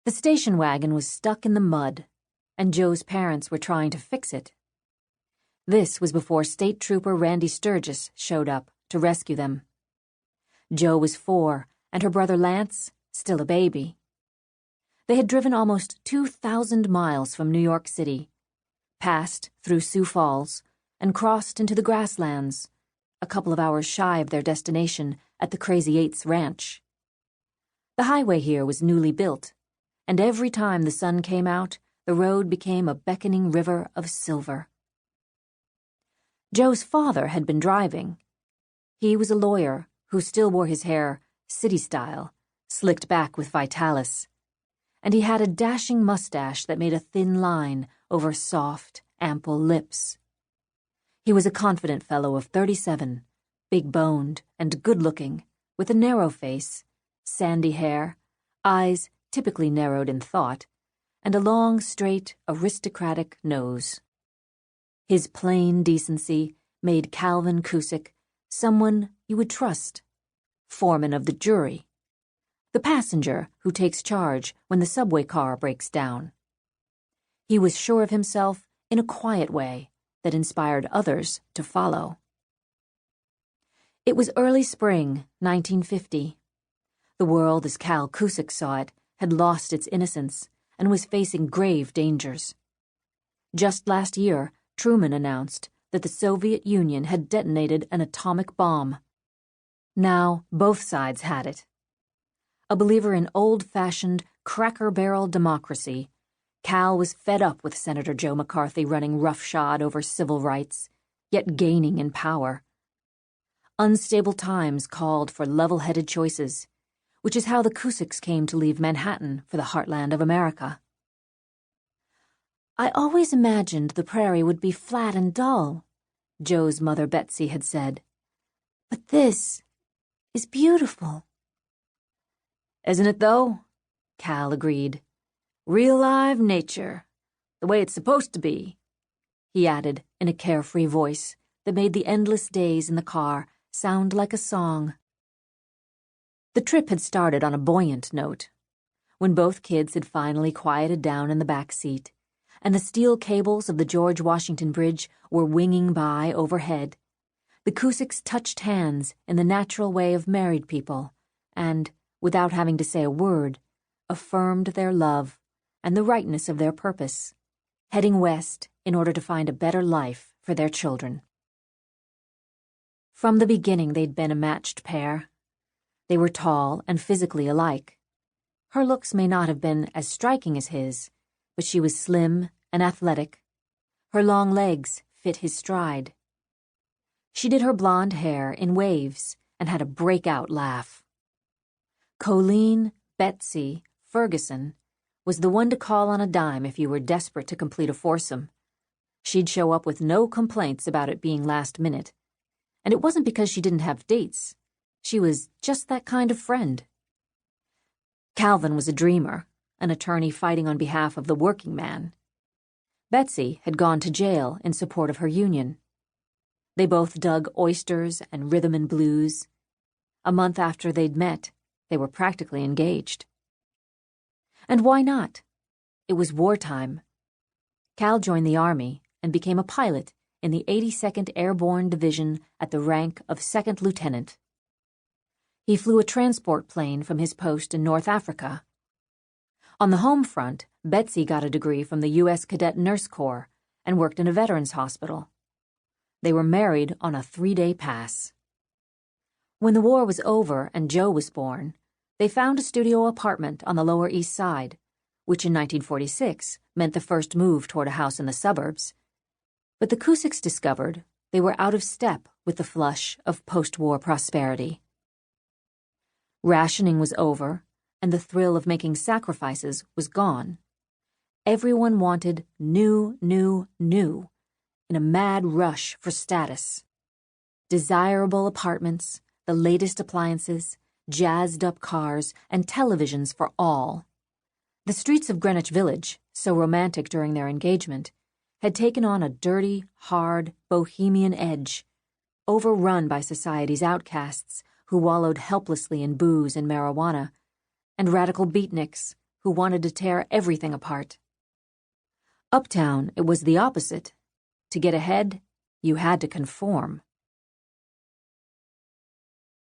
The station wagon was stuck in the mud, and Joe's parents were trying to fix it. This was before State Trooper Randy Sturgis showed up to rescue them. Joe was 4, and her brother Lance, still a baby. They had driven almost 2,000 miles from New York City, passed through Sioux Falls, and crossed into the grasslands, a couple of hours shy of their destination at the Crazy Eights Ranch. The highway here was newly built, and every time the sun came out, the road became a beckoning river of silver. Joe's father had been driving. He was a lawyer who still wore his hair city-style, slicked back with Vitalis, and he had a dashing mustache that made a thin line over soft, ample lips. He was a confident fellow of 37, big-boned and good-looking, with a narrow face, sandy hair, eyes typically narrowed in thought, and a long, straight, aristocratic nose. His plain decency made Calvin Kusek someone you would trust, foreman of the jury, the passenger who takes charge when the subway car breaks down. He was sure of himself in a quiet way that inspired others to follow. It was early spring, 1950. The world, as Cal Kusek saw it, had lost its innocence and was facing grave dangers. Just last year, Truman announced that the Soviet Union had detonated an atomic bomb. Now, both sides had it. A believer in old-fashioned, cracker-barrel democracy, Cal was fed up with Senator Joe McCarthy running roughshod over civil rights, yet gaining in power. Unstable times called for level-headed choices, which is how the Kuseks came to leave Manhattan for the heartland of America. "I always imagined the prairie would be flat and dull," Joe's mother Betsy had said. "But this is beautiful." "Isn't it, though?" Cal agreed. "Real live nature, the way it's supposed to be," he added in a carefree voice that made the endless days in the car sound like a song. The trip had started on a buoyant note. When both kids had finally quieted down in the back seat, and the steel cables of the George Washington Bridge were winging by overhead, the Kuseks touched hands in the natural way of married people and, without having to say a word, affirmed their love and the rightness of their purpose, heading west in order to find a better life for their children. From the beginning, they'd been a matched pair. They were tall and physically alike. Her looks may not have been as striking as his, but she was slim and athletic. Her long legs fit his stride. She did her blonde hair in waves and had a breakout laugh. Colleen Betsy Ferguson was the one to call on a dime if you were desperate to complete a foursome. She'd show up with no complaints about it being last minute, and it wasn't because she didn't have dates. She was just that kind of friend. Calvin was a dreamer, an attorney fighting on behalf of the working man. Betsy had gone to jail in support of her union. They both dug oysters and rhythm and blues. A month after they'd met, they were practically engaged. And why not? It was wartime. Cal joined the Army and became a pilot in the 82nd Airborne Division at the rank of second lieutenant. He flew a transport plane from his post in North Africa. On the home front, Betsy got a degree from the U.S. Cadet Nurse Corps and worked in a veterans hospital. They were married on a 3-day pass. When the war was over and Joe was born, they found a studio apartment on the Lower East Side, which in 1946 meant the first move toward a house in the suburbs. But the Kuseks discovered they were out of step with the flush of post-war prosperity. Rationing was over, and the thrill of making sacrifices was gone. Everyone wanted new in a mad rush for status. Desirable apartments, the latest appliances, jazzed-up cars, and televisions for all. The streets of Greenwich Village, so romantic during their engagement, had taken on a dirty, hard, bohemian edge, overrun by society's outcasts who wallowed helplessly in booze and marijuana, and radical beatniks who wanted to tear everything apart. Uptown, it was the opposite. To get ahead, you had to conform.